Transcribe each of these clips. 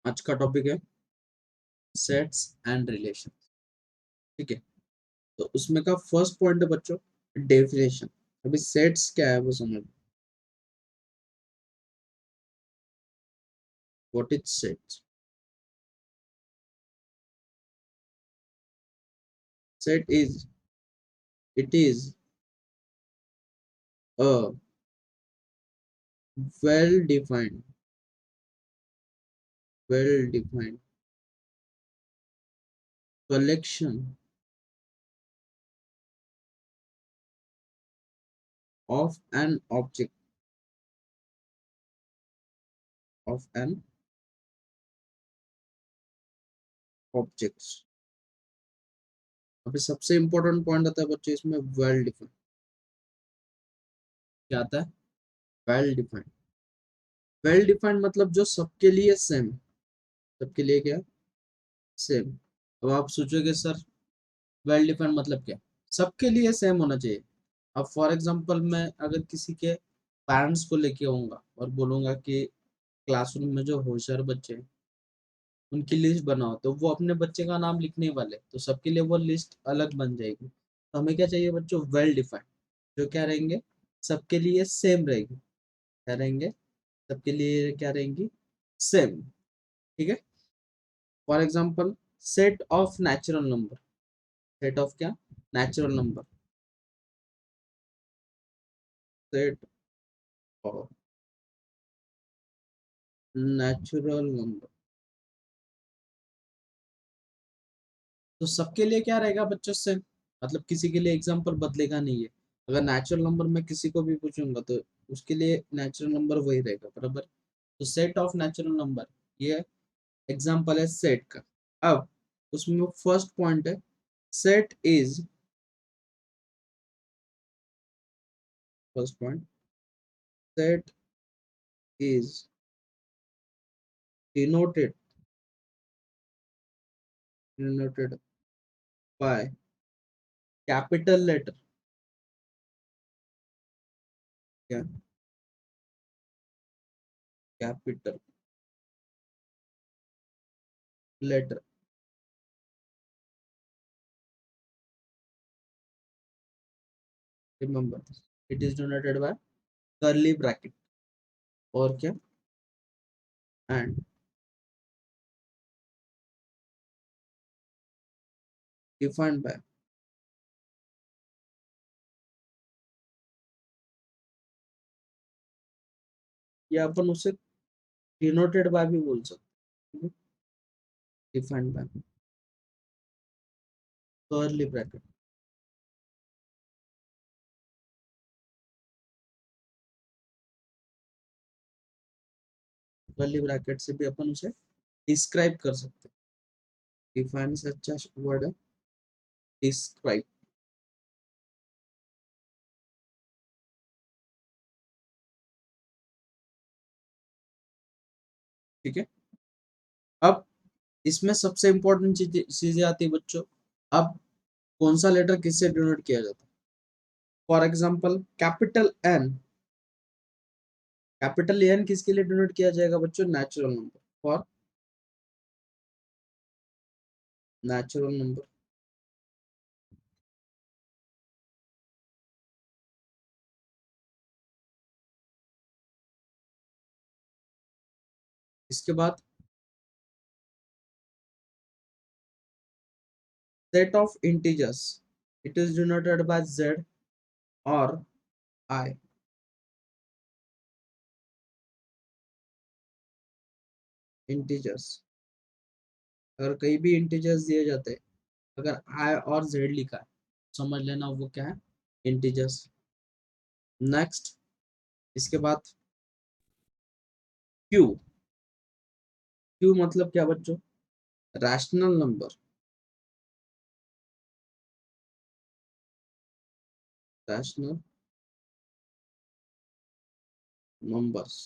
आज का टॉपिक है सेट्स एंड रिलेशन। ठीक है, तो उसमें का फर्स्ट पॉइंट है बच्चों डेफिनेशन। अभी सेट्स क्या है वो समझ। What is sets? Set is it is a well defined well defined collection of an object of an objects। अभी सबसे इंपॉर्टेंट पॉइंट आता है बच्चों इसमें वेल डिफाइंड। क्या आता है? Well defined. वेल डिफाइंड मतलब जो सबके लिए सेम। सबके लिए क्या? सेम। अब आप सोचोगे सर वेल डिफाइंड मतलब क्या? सबके लिए सेम होना चाहिए। अब फॉर एग्जांपल मैं अगर किसी के पेरेंट्स को लेके आऊंगा और बोलूंगा कि क्लासरूम में जो होशियार बच्चे हैं उनकी लिस्ट बनाओ, तो वो अपने बच्चे का नाम लिखने वाले, तो सबके लिए वो लिस्ट अलग बन जाएगी। तो हमें क्या चाहिए बच्चों? Well defined. जो क्या रहेंगे? सबके लिए सेम रहेगी। क्या रहेंगे? सबके लिए क्या रहेंगी? सेम। ठीक है। For example set of natural number. Set of क्या? Natural number. Set of natural number. तो सबके लिए क्या रहेगा बच्चों से? मतलब किसी के लिए एग्जाम्पल बदलेगा नहीं है। अगर नेचुरल नंबर मैं किसी को भी पूछूंगा तो उसके लिए नेचुरल नंबर वही रहेगा बराबर। तो सेट ऑफ नेचुरल नंबर, ये एग्जाम्पल है सेट का। अब उसमें फर्स्ट पॉइंट है set is, first point, set is denoted denoted by capital letter. क्या? Capital letter. Remember, it is denoted by curly bracket. और क्या? एंड डिफाइंड बाय, या अपन उसे डिनोटेड बाय भी बोल सकते हैं। Defined by curly bracket. Curly bracket से भी अपन उसे डिस्क्राइब कर सकते हैं। डिफाइन से अच्छा वर्ड है डिस्क्राइब। ठीक है। अब इसमें सबसे इंपॉर्टेंट चीजें आती है बच्चों। अब कौन सा लेटर किससे डिनोट किया जाता है? For example capital N. Capital N किसके लिए डिनोट किया जाएगा बच्चों? Natural number. For natural number. इसके बाद set of integers, it is denoted by Z और आई। इंटीजर्स, अगर कहीं भी इंटीजर्स दिए जाते हैं, अगर आई और जेड लिखा है, समझ लेना वो क्या है? इंटीजर्स। नेक्स्ट, इसके बाद क्यू। क्यू मतलब क्या बच्चों? Rational number. Rational numbers.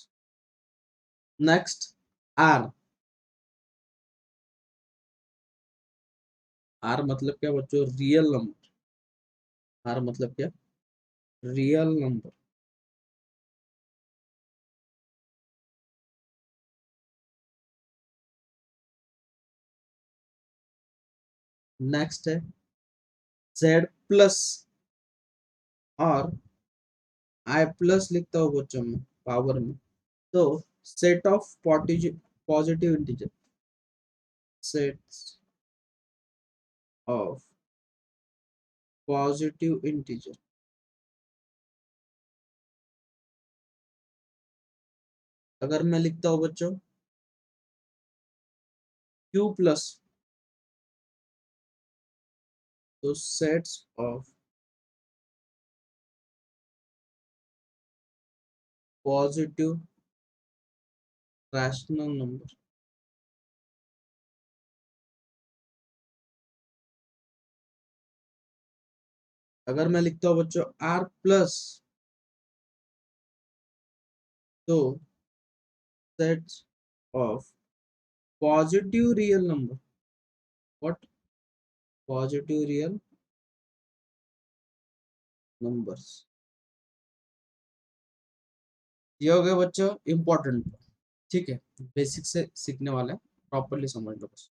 Next R. R मतलब क्या बच्चों? Real number. आर मतलब क्या? Real number. नेक्स्ट है z प्लस और i प्लस लिखता हूँ बच्चों में पावर में, तो set of positive integer, sets of positive integer. अगर मैं लिखता हूँ बच्चों q प्लस, तो sets of positive rational number. अगर मैं लिखता हूँ बच्चों r प्लस, तो sets of positive real number, what, positive real numbers. ये हो गया बच्चों इंपॉर्टेंट, ठीक है, बेसिक से सीखने वाला है, प्रॉपरली समझ लो बस।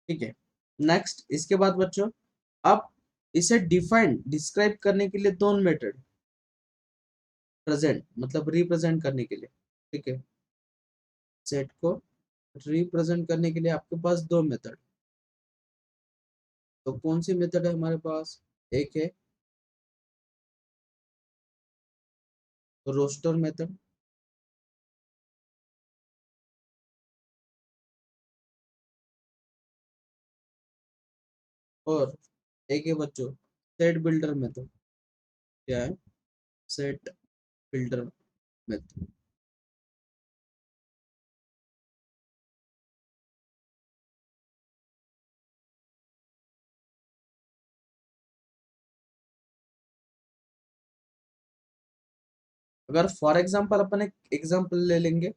ठीक है, नेक्स्ट इसके बाद बच्चों, अब इसे डिफाइन डिस्क्राइब करने के लिए दो मेथड, प्रेजेंट मतलब रिप्रेजेंट करने के लिए, ठीक है, सेट को रिप्रेजेंट करने के लिए आपके पास दो मेथड। तो कौन सी मेथड है हमारे पास, एक है रोस्टर मेथड, और एक है बच्चों सेट बिल्डर मेथड। क्या है, सेट बिल्डर मेथड। अगर फॉर एग्जांपल अपन एक एग्जांपल ले लेंगे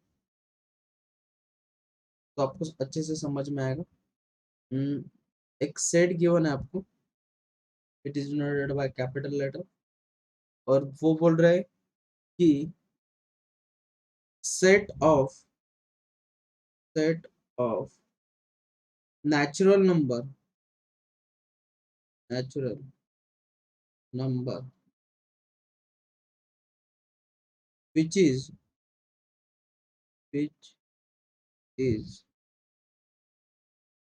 तो आपको अच्छे से समझ में आएगा। हम्म, एक सेट गिवन है आपको, it is denoted by capital letter, और वो बोल रहा है कि set of set of natural number, natural number which is which is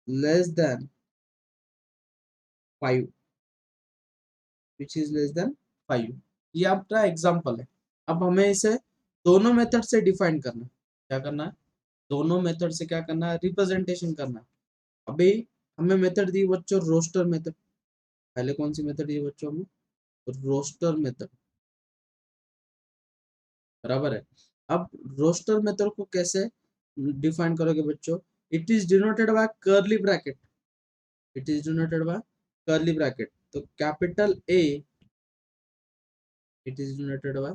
less than 5, which is less than 5, ये आपका एग्जांपल है। अब हमें इसे दोनों मेथड से डिफाइन करना है, क्या करना है, दोनों मेथड से क्या करना है, रिप्रेजेंटेशन करना है। अभी हमें मेथड दी बच्चों रोस्टर मेथड, पहले कौन सी मेथड दी बच्चों हमें, रोस्टर मेथड, बराबर है। अब रोस्टर मेथड को कैसे डिफाइन करोगे बच्चों, it is denoted by curly bracket, it is denoted by curly bracket, तो capital A, it is denoted by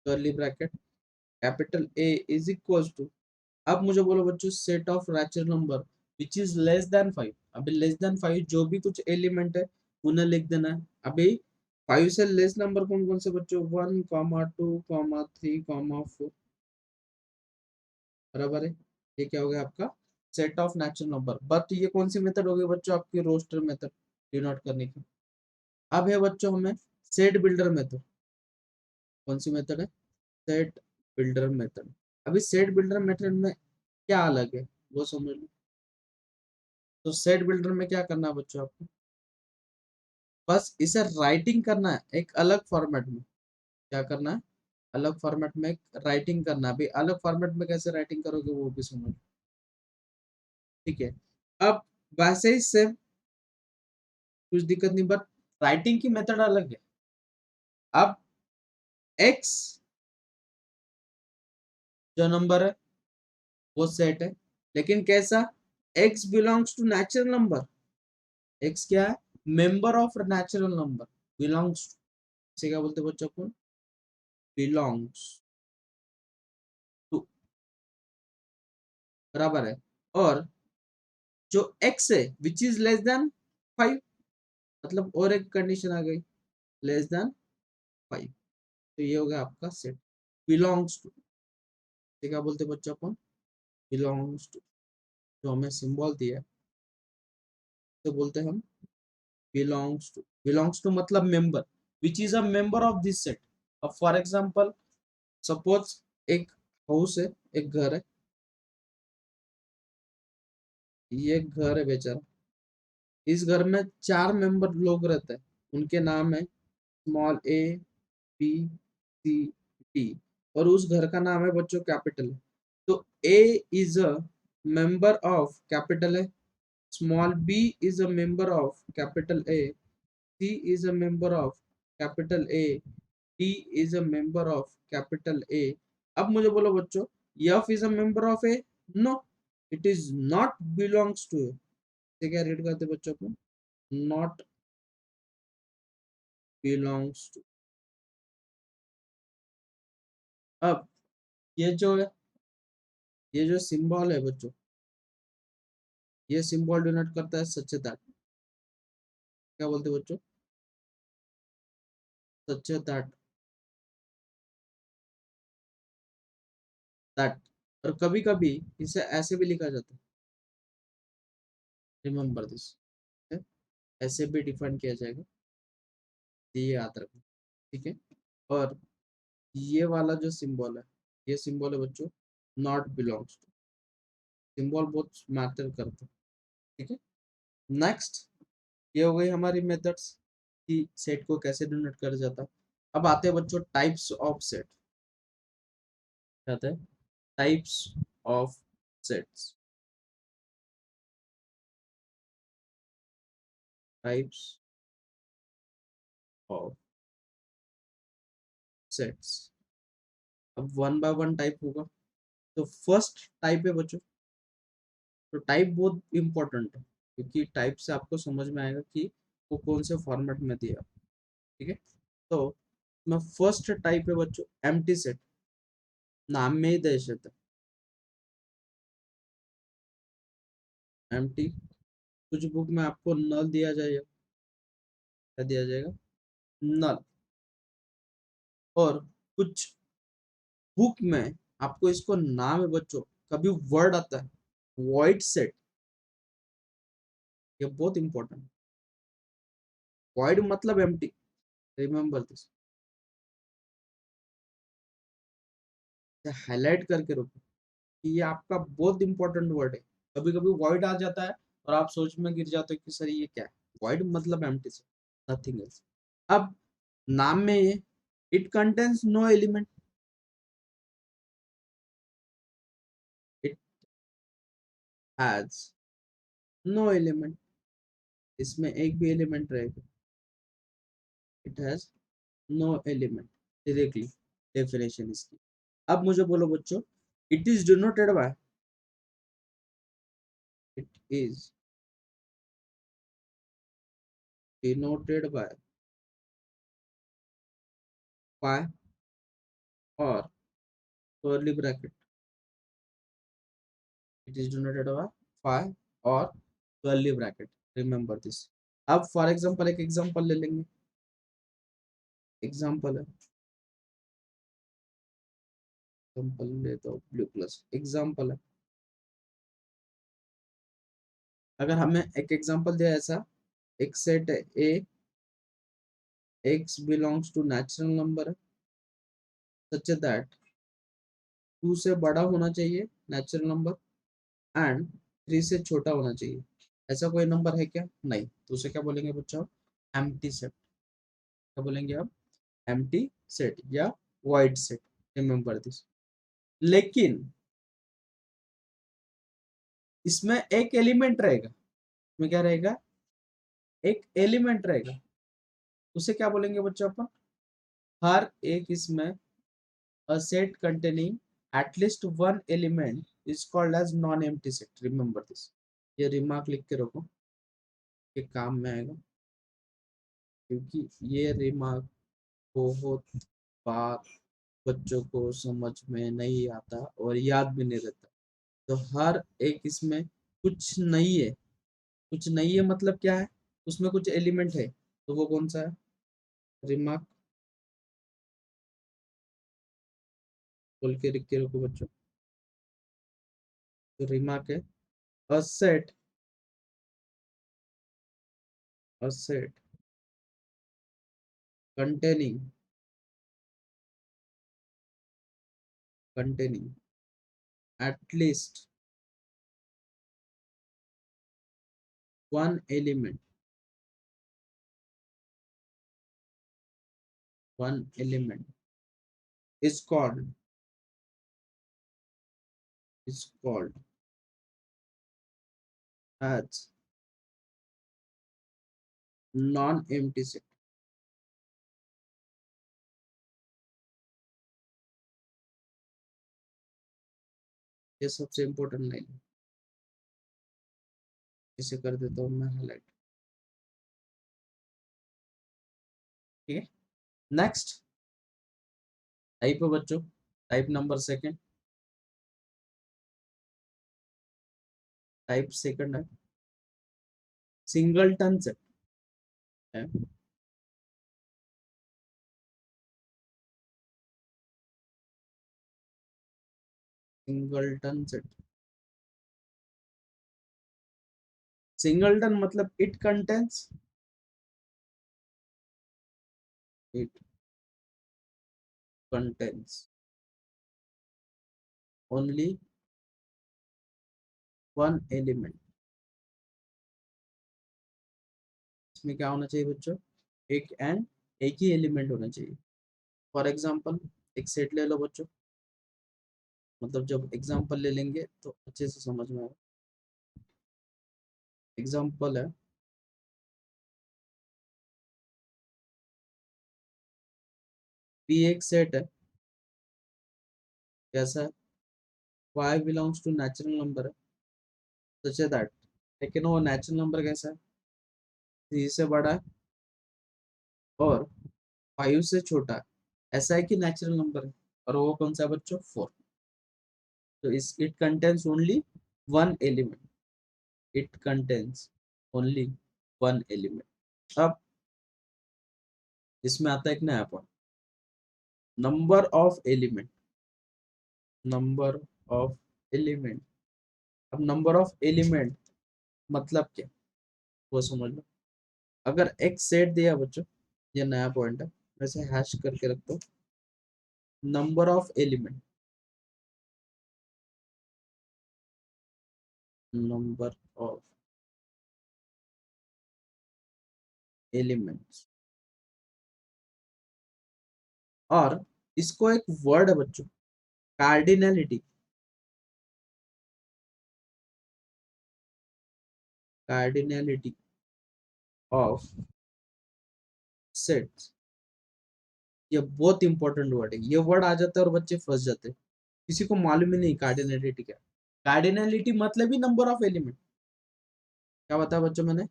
curly bracket, capital A is equals to, अब मुझे बोलो बच्चों सेट ऑफ रैचुरल number which is less than 5। अभी less than 5 जो भी कुछ एलिमेंट है उन्हें लिख देना है। अभी 5 से लेस नंबर कौन कौन से बच्चों, 1 कॉमा 2 कॉमा 3 कॉमा 4, बराबर है। ये क्या हो गया आपका set of natural number, but ये कौन सी मेथड होगी बच्चों, आपकी रोस्टर मेथड डिनोट करने की। अब है बच्चों हमें सेट बिल्डर मेथड, कौन सी मेथड है, सेट बिल्डर मेथड। अभी सेट बिल्डर मेथड में क्या अलग है वो समझ लो। तो सेट बिल्डर में क्या करना है बच्चों आपको, बस इसे राइटिंग करना है एक अलग फॉर्मेट में, क्या करना है, अलग फॉर्मेट में राइटिंग करना है। अभी अलग फॉर्मेट में कैसे राइटिंग करोगे वो भी समझ, ठीक है। अब वैसे ही सेम, कुछ दिक्कत नहीं, बट राइटिंग की मेथड अलग है। अब x जो नंबर है वो सेट है, लेकिन कैसा, x belongs to natural number, x क्या है, member of natural number, belongs, इसे क्या बोलते हैं बच्चों को, बिलोंग्स टू, बराबर है। और जो x है विच इज लेस देन 5, मतलब और एक कंडीशन आ गई, लेस देन 5, तो ये हो गया आपका सेट बिलोंग्स टू, ये क्या बोलते हैं बच्चों को, बिलोंग्स टू, जो हमें सिंबल दिया है तो बोलते हैं हम बिलोंग्स टू मतलब member, which is a member of this set. अब फॉर एग्जांपल सपोज एक हाउस है, एक घर है, ये एक घर है बेचारा, इस घर में 4 मेंबर लोग रहते हैं, उनके नाम है small A, B, C, D, और उस घर का नाम है बच्चों कैपिटल। तो A is a member of capital A, small B is a member of capital A, C is a member of capital A, D is a member of capital A. अब मुझे बोलो बच्चों, F is a member of A? No, it is not belongs to A. क्या read करते बच्चों को, not belongs to. अब ये जो है, ये जो सिंबल है बच्चों, ये सिंबल डिनोट करता है सच्चेता। क्या बोलते हैं बच्चों, सच्चेता, दैट। और कभी कभी इसे ऐसे भी लिखा जाता है, रिमेम्बर दिस, ऐसे भी डिफाइन किया जाएगा, ये याद रखना, ठीक है। और ये वाला जो सिंबल है, ये सिंबल है बच्चों नॉट बिलोंग्स टू, सिंबल बहुत मैटर करता है, ठीक है। नेक्स्ट, ये हो गई हमारी मेथड्स कि सेट को कैसे डिनोट करा जाता है। अब आते हैं बच्चों टाइप्स ऑफ सेट, कहते हैं types of sets, types of sets. अब वन बाय वन टाइप होगा। तो फर्स्ट टाइप है बच्चों, तो टाइप बहुत इंपॉर्टेंट है, क्योंकि टाइप से आपको समझ में आएगा कि वो कौन से फॉर्मेट में दिया, ठीक है। तो मैं फर्स्ट टाइप है बच्चों एम्प्टी सेट, नाम में ही दहशत है, एम्प्टी। कुछ बुक में आपको नल दिया जाएगा, क्या दिया जाएगा, नल। और कुछ बुक में आपको इसको नाम है बच्चों, कभी वर्ड आता है वॉइड सेट, ये बहुत इंपॉर्टेंट, वॉइड मतलब एम्प्टी, रिमेम्बर दिस, हाईलाइट करके रखो कि ये आपका बहुत इंपॉर्टेंट वर्ड है। कभी कभी वॉइड आ जाता है और आप सोच में गिर जाते हो कि सर ये क्या है, वॉइड मतलब एम्प्टी सेट, नथिंग एल्स। अब नाम में ये, it contains no element, it has no element, इसमें एक भी एलिमेंट रहेगा, it has no element, directly definition इसकी। अब मुझे बोलो बच्चों, it is denoted by, it is denoted by phi और curly bracket, it is denoted by phi और कर्ली ब्रैकेट, रिमेंबर दिस। अब फॉर एग्जांपल एक एग्जांपल ले लेंगे, एग्जांपल है, एग्जांपल ले तो ब्लू प्लस एग्जांपल है। अगर हमें एक एग्जांपल दिया ऐसा, एक सेट है ए, x belongs to natural number such that 2 से बड़ा होना चाहिए नेचुरल नंबर एंड 3 से छोटा होना चाहिए, ऐसा कोई नंबर है क्या, नहीं, तो उसे क्या बोलेंगे बच्चों, एम्प्टी सेट। क्या बोलेंगे आप, एम्प्टी सेट या वाइड सेट, रिमेंबर दिस। लेकिन इसमें एक एलिमेंट रहेगा, इसमें क्या रहेगा, एक एलिमेंट रहेगा, उसे क्या बोलेंगे बच्चों अपन, हर एक इसमें a set containing at least one element is called as non-empty set, remember this। ये रिमार्क लिख के रखो, ये काम में आएगा, क्योंकि ये रिमार्क बहुत बार बच्चों को समझ में नहीं आता और याद भी नहीं रहता। तो हर एक इसमें कुछ नहीं है, कुछ नहीं है मतलब क्या है, उसमें कुछ एलिमेंट है, तो वो कौन सा है, रिमार्क बोल के लिख के रखो बच्चों। तो रिमार्क है, a set a set containing at least one element is called is called as non-empty set. ये सबसे इम्पोर्टेंट लाइन, इसे कर देता हूँ मैं हाईलाइट। ठीक है, नेक्स्ट टाइप है बच्चों, type number second, type second है सिंगलटन सेट है। सिंगलटन सेट, सिंगलटन मतलब it contains only one element. इसमें क्या होना चाहिए बच्चों, एक ही एलिमेंट होना चाहिए। फॉर एग्जांपल एक सेट ले लो बच्चों, मतलब जब एग्जांपल ले लेंगे तो अच्छे से समझ में आएगा। एग्जांपल है पी एक सेट है, कैसा है, y belongs to natural number है, सच है दैट, लेकिन वो नेचुरल नंबर कैसा है, 3 से बड़ा है और 5 से छोटा है, ऐसा है कि नेचुरल नंबर है, और वो कौन सा है बच्चों, 4। तो इस it contains only one element, it contains only one element. अब इसमें आता है एक नया point, number of element, number of element. अब नंबर ऑफ एलिमेंट मतलब क्या, वो समझ लो। अगर एक सेट दिया बच्चों, ये नया पॉइंट है, वैसे हैश करके रख दो, number of element, number of elements, और इसको एक वर्ड है बच्चों, कार्डिनलिटी, कार्डिनलिटी ऑफ सेट्स। ये बहुत इंपॉर्टेंट वर्ड है, ये वर्ड आ जाता है और बच्चे फंस जाते हैं, किसी को मालूम ही नहीं कार्डिनलिटी क्या। कार्डिनलिटी मतलब ही नंबर ऑफ एलिमेंट, क्या बताया बच्चों मैंने,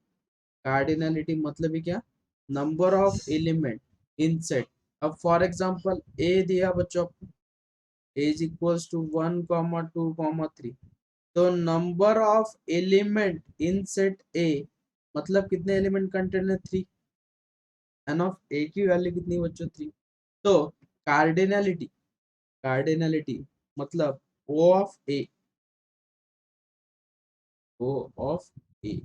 कार्डिनलिटी मतलब ही क्या, number of element in set. अब फॉर एग्जांपल ए दिया बच्चों, ए इज इक्वल्स टू 1, 2, 3, तो number of element in set ए मतलब कितने एलिमेंट कंटेंट है, 3, एन ऑफ ए की वैल्यू कितनी बच्चों, 3। तो कार्डिनलिटी, कार्डिनलिटी मतलब O of A, O of A,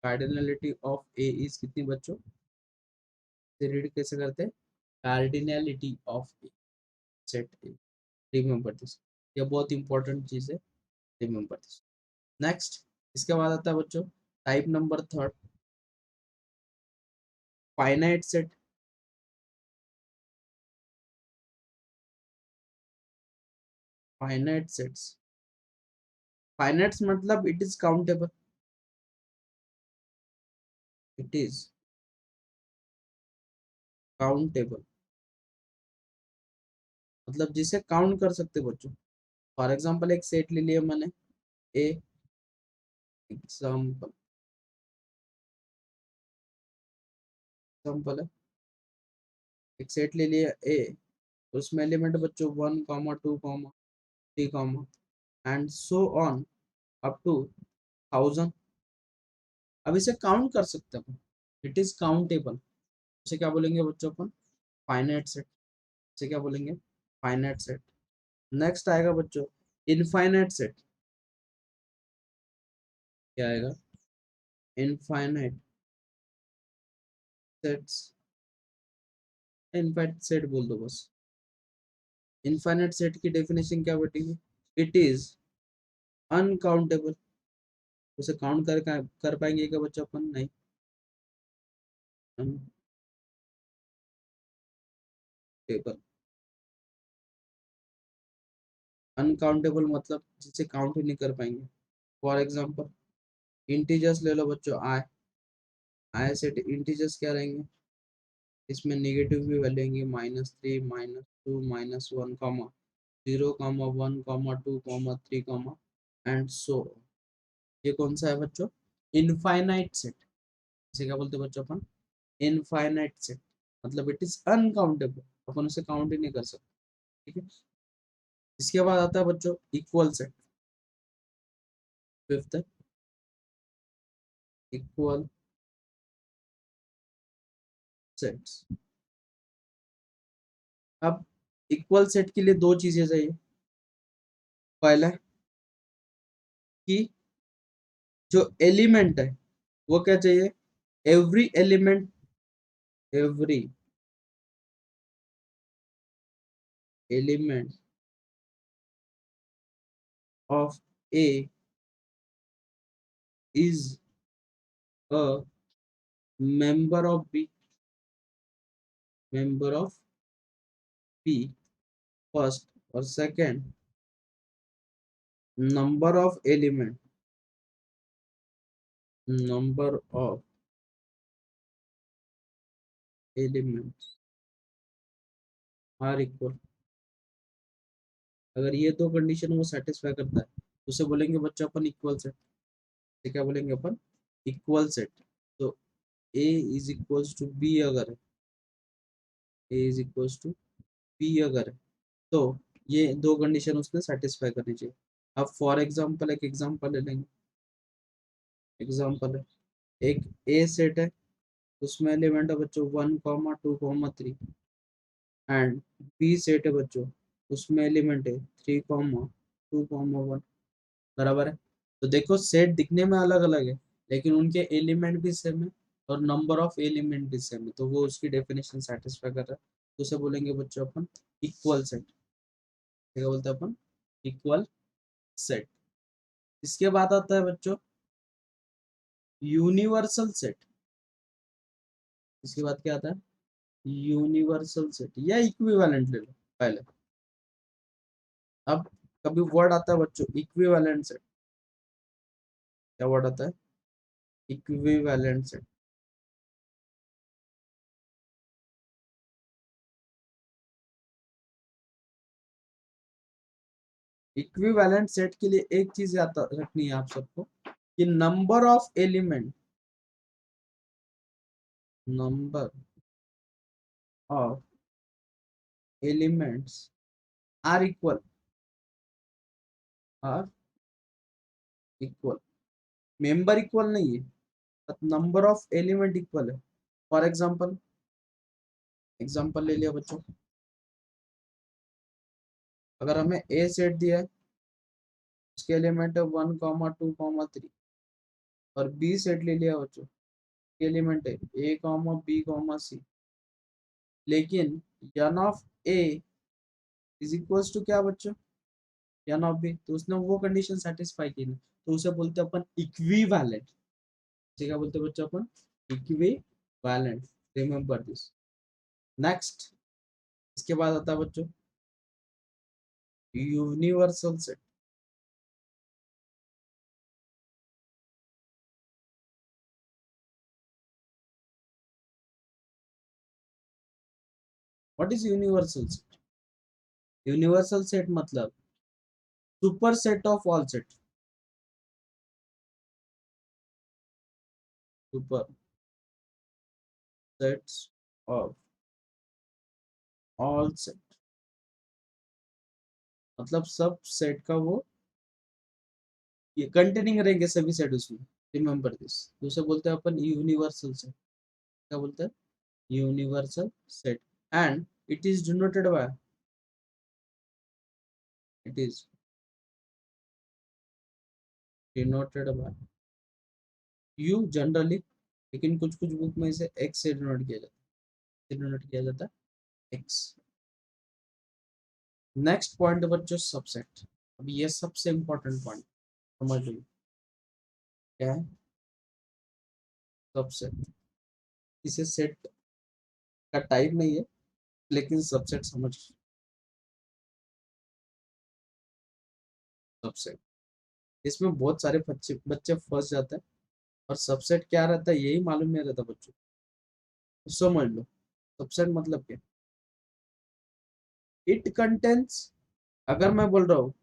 cardinality of A is कितनी बच्चों, रीड कैसे करते हैं, cardinality of a set A, remember this, ये बहुत इंपॉर्टेंट चीज है, रिमेंबर दिस। नेक्स्ट इसके बाद आता है बच्चों type number third, finite set. Finite sets, finites मतलब it is countable, it is countable मतलब जिसे काउंट कर सकते बच्चों। फॉर एग्जांपल एक सेट ले लिया मैंने ए, एग्जांपल, एग्जांपल है एक सेट ले लिया ए, उसमें एलिमेंट बच्चों 1, 2, 3, and so on up to 1000। अब इसे काउंट कर सकते हैं, इट इज काउंटेबल, इसे क्या बोलेंगे बच्चों अपन, फाइनाइट सेट, इसे क्या बोलेंगे, फाइनाइट सेट। नेक्स्ट आएगा बच्चों इनफाइनाइट सेट, क्या आएगा, इनफाइनाइट सेट्स, इनफाइनाइट सेट बोल दो बस। इनफाइनाइट सेट की डेफिनेशन क्या बैठेगी? It is uncountable. उसे काउंट कर पाएंगे क्या बच्चों अपन? नहीं। अनकाउंटेबल, अनकाउंटेबल मतलब जिसे काउंट ही नहीं कर पाएंगे। फॉर एग्जांपल इंटीजर्स ले लो बच्चों। आई, आई सेट इंटीजर्स क्या रहेंगे? इसमें नेगेटिव भी वैल्यू होंगी, -3, -2, -1, comma 0, comma 1, comma 2, comma 3, comma and so. ये कौन सा है बच्चों? Infinite set. इसे क्या बोलते हैं बच्चों अपन? Infinite set. मतलब इट इज अनकाउंटेबल, अपन उसे काउंट ही नहीं कर सकते। ठीक है। इसके बाद आता है बच्चों इक्वल सेट। फिफ्थ है इक्वल सेट्स। अब इक्वल सेट के लिए दो चीजें चाहिए। पहला कि जो एलिमेंट है वो क्या चाहिए? Every element, every element of A is a member of B, member of B first. और second, number of element, number of elements are equal. अगर ये दो कंडीशन वो सेटिस्फाई करता है तो उसे बोलेंगे बच्चों अपन इक्वल सेट। ये क्या बोलेंगे अपन? Equal set. तो A is equals to B अगर है, A is equals to B अगर है, तो ये दो कंडीशन उसने सेटिस्फाई करनी चाहिए। अब फॉर एग्जांपल एक एग्जांपल ले लेंगे। एग्जांपल है, एक ए सेट है, उसमें एलिमेंट है बच्चों 1, 2, 3। एंड बी सेट है बच्चों, उसमें एलिमेंट है 3, 2, 1। बराबर है। तो देखो सेट दिखने में अलग अलग है लेकिन उनके एलिमेंट भी सेम है और नंबर ऑफ एलिमेंट भी सेम है, तो वो उसकी डेफिनेशन सेटिस्फाई कर रहा है। तो उसे बोलेंगे बच्चों अपन इक्वल सेट। क्या बोलते हैं अपन? Equal set. इसके बाद आता है बच्चों यूनिवर्सल सेट। इसके बाद क्या आता है? यूनिवर्सल सेट या इक्विवेलेंट ले लो पहले। अब कभी वर्ड आता है बच्चों इक्विवेलेंट सेट। क्या वर्ड आता है? Equivalent set. इक्विवेलेंट सेट के लिए एक चीज आता रखनी है आप सबको कि number of element, number of elements are equal, are equal. Member equal नहीं है, नंबर ऑफ एलिमेंट इक्वल है। फॉर एग्जांपल, एग्जांपल ले लिया बच्चों। अगर हमें ए सेट दिया है, उसके एलिमेंट है 1, 2, 3। और बी सेट ले लिया बच्चों, एलिमेंट है A, B, C। लेकिन n of A is equals to क्या बच्चों? n of B. तो उसने वो कंडीशन सेटिस्फाई की ना, तो उसे बोलते हैं अपन इक्विवेलेंट। क्या बोलते हैं बच्चों अपन? इक्विवेलेंट। Remember this. नेक्स्ट, इसके बाद आता है बच्चों universal set. What is universal set? Universal set मतलब super set of all set. Super sets of all set मतलब सब सेट का वो ये कंटेनिंग रहेंगे सभी सेट उसमें। Remember this. दूसरा बोलते हैं अपन यूनिवर्सल सेट। क्या बोलते हैं? Universal set. And it is denoted by, it is denoted bye you generally, लेकिन कुछ कुछ बुक में इसे एक्स से डिनोट किया जाता है एक्स। नेक्स्ट पॉइंट बच्चों सबसेट। अब ये सबसे इंपॉर्टेंट पॉइंट समझ लो क्या है सबसेट। इसे सेट का टाइप नहीं है, लेकिन सबसेट समझ। सबसेट, इसमें बहुत सारे बच्चे बच्चे फंस जाते हैं, और सबसेट क्या रहता है यही मालूम नहीं रहता बच्चों को। समझ लो सबसेट मतलब क्या। इट कंटेंट्स, अगर मैं बोल रहा हूँ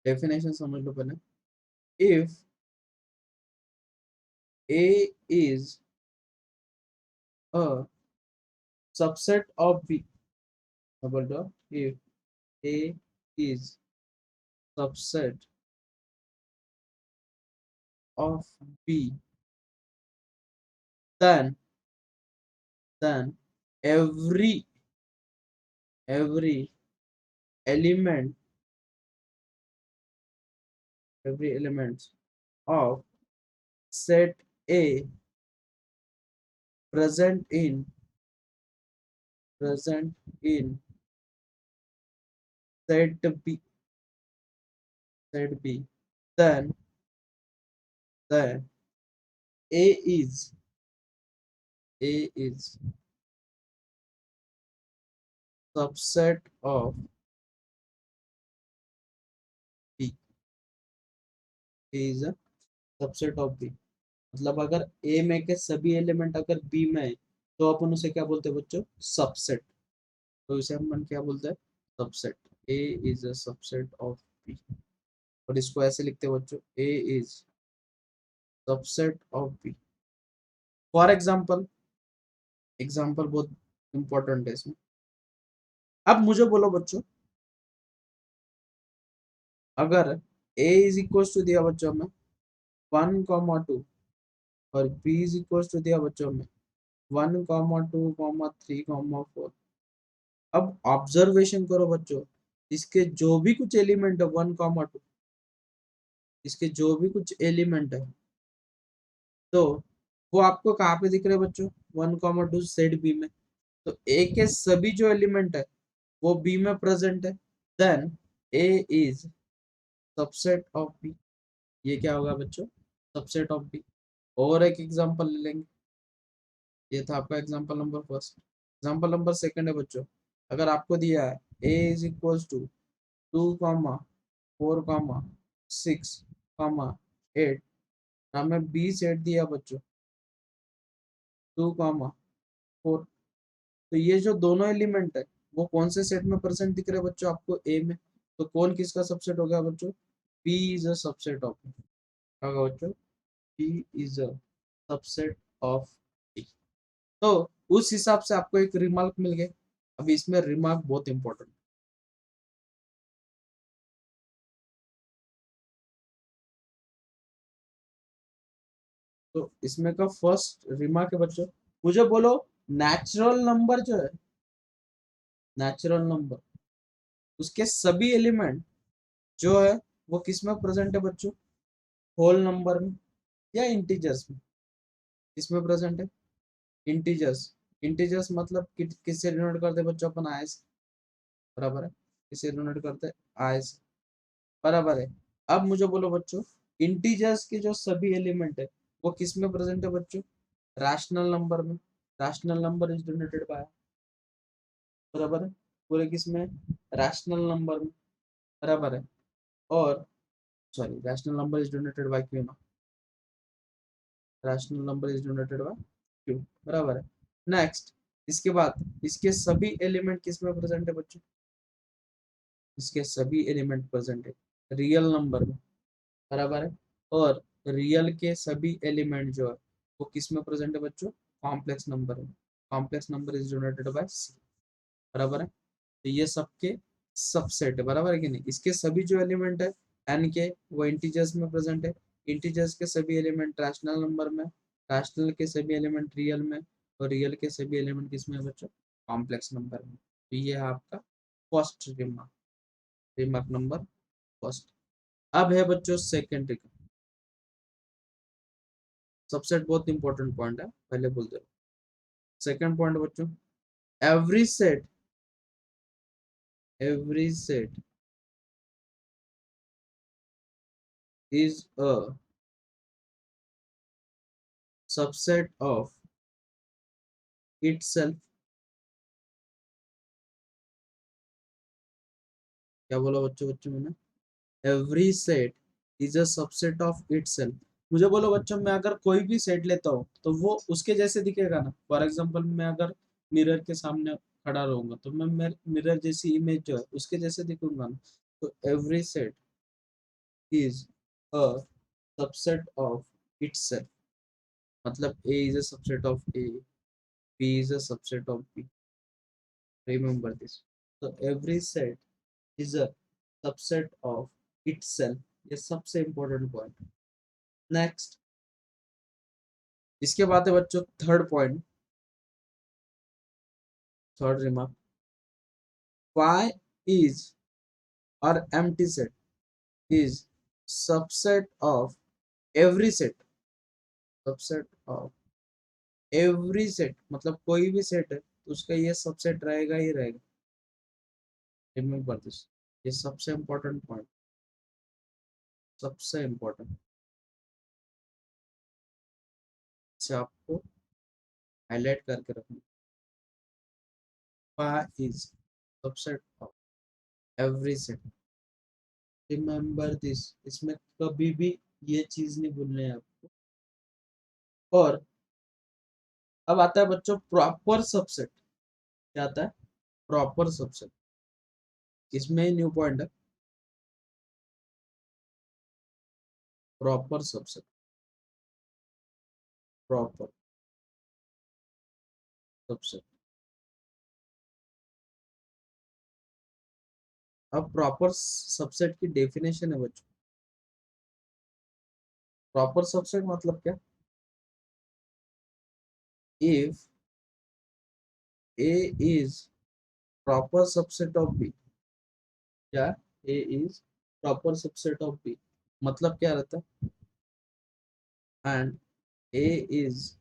डेफिनेशन समझ लो पहले। If A is a subset of B, मैं बोल रहा हूँ if A is subset of B, then then every element every element of set A present in present in set B, set B, then A is A is subset of B, A is a subset of B। मतलब अगर A में के सभी element अगर B में है तो अपन उसे क्या बोलते हैं बच्चों, सबसेट। तो इसे हम क्या बोलते हैं, subset. A is a subset of B। और इसको ऐसे लिखते हैं बच्चों, A is subset of B. For example, example बहुत इंपॉर्टेंट है इसमें। अब मुझे बोलो बच्चों, अगर a इज इक्वल टू दिया बच्चों में 1,2 और b इज इक्वल टू दिया बच्चों में 1,2,3,4। अब ऑब्जर्वेशन करो बच्चों, इसके जो भी कुछ एलिमेंट है 1,2, इसके जो भी कुछ एलिमेंट है तो वो आपको कहाँ पे दिख रहे हैं बच्चों, 1,2 सेट बी में। तो ए के सभी जो एलिमेंट है वो बी में प्रेजेंट है, then A is subset of B. ये क्या होगा बच्चों, सबसेट ऑफ बी। और एक एग्जांपल ले लेंगे, ये था आपका example number first. Example number second है बच्चों, अगर आपको दिया है ए इज इक्वल टू 2,4,6,8, हमें बी सेट दिया बच्चों 2,4। तो ये जो दोनों एलिमेंट है वो कौन से सेट में प्रेजेंट दिख रहे हैं बच्चों आपको, ए में। तो कौन किसका सबसेट हो गया बच्चों, B is a subset of, क्या होगा बच्चों, B is a subset of T. तो उस हिसाब से आपको एक रिमार्क मिल गया। अभी इसमें रिमार्क बहुत इंपॉर्टेंट। तो इसमें का फर्स्ट रिमार्क है बच्चों, मुझे बोलो नेचुरल नंबर जो है, नेचुरल नंबर उसके सभी एलिमेंट जो है वो किस में प्रेजेंट है बच्चों, होल नंबर में या इंटीजर्स में, किसमें प्रेजेंट है, इंटीजर्स। इंटीजर्स मतलब किससे डिनोट करते हैं बच्चों अपन, आय से, बराबर है। किससे डिनोट करते हैं, आय से, बराबर है। अब मुझे बोलो बच्चों, इंटीजर्स के जो सभी एलिमेंट है वो किस में प्रेजेंट है बच्चों, रैशनल नंबर में। Rational number is denoted bye, बराबर है, पूरे किस में, रैशनल नंबर में, बराबर है। और sorry, rational number is denoted by Q ना, rational number is denoted by Q, बराबर है। नेक्स्ट, इसके बाद इसके सभी एलिमेंट किस में प्रेजेंट है बच्चों, इसके सभी एलिमेंट प्रेजेंट है रियल नंबर में, बराबर है। और रियल के सभी एलिमेंट जो है वो किस में प्रेजेंट है बच्चों, कॉम्प्लेक्स नंबर में। Complex number is denoted by C, बराबर है। तो ये सबके सबसेट है, बराबर है कि नहीं। इसके सभी जो एलिमेंट है एन के वो इंटीजर्स में प्रेजेंट है, इंटीजर्स के सभी एलिमेंट रैशनल नंबर में, रैशनल के सभी एलिमेंट रियल में, और रियल के सभी एलिमेंट किस में है बच्चों, कॉम्प्लेक्स नंबर में। तो ये है आपका first remark, remark number first. अब है बच्चों सेकेंड रिमार्क। सबसेट बहुत इंपॉर्टेंट पॉइंट है, पहले बोल दे। सेकंड पॉइंट बच्चों, every set, every set is a subset of itself। क्या बोला बच्चों, बच्चों मैंने, every set is a subset of itself. मुझे बोलो बच्चों, मैं अगर कोई भी सेट लेता हूँ तो वो उसके जैसे दिखेगा ना। फॉर एग्जांपल मैं अगर मिरर के सामने खड़ा रहूंगा तो मैं मिरर जैसी इमेज जो है उसके जैसे दिखूंगा ना। तो every set is a subset of itself, मतलब A is a subset of A, B is a subset of B, remember this। so every set is a subset of itself, ये सबसे important point। नेक्स्ट, इसके बाद है बच्चों third point, third remark, y is or empty set is subset of every set, subset of every set, मतलब कोई भी set है तो उसका ये सबसेट रहेगा ही रहेगा। रिमेंबर दिस, ये सबसे इंपॉर्टेंट पॉइंट, सबसे इंपॉर्टेंट, इसे आपको हाईलाइट करके रखना। y is subset of every set, remember this, इसमें कभी भी ये चीज नहीं भूलनी है आपको। और अब आता है बच्चों प्रॉपर सबसेट। क्या आता है? Proper subset. इसमें न्यू पॉइंट है, प्रॉपर सबसेट, प्रॉपर सबसेट। अब प्रॉपर सबसेट की डेफिनेशन है बच्चों। प्रॉपर सबसेट मतलब क्या? If A is proper subset of B, क्या A is proper subset of B, मतलब क्या रहता है? And A is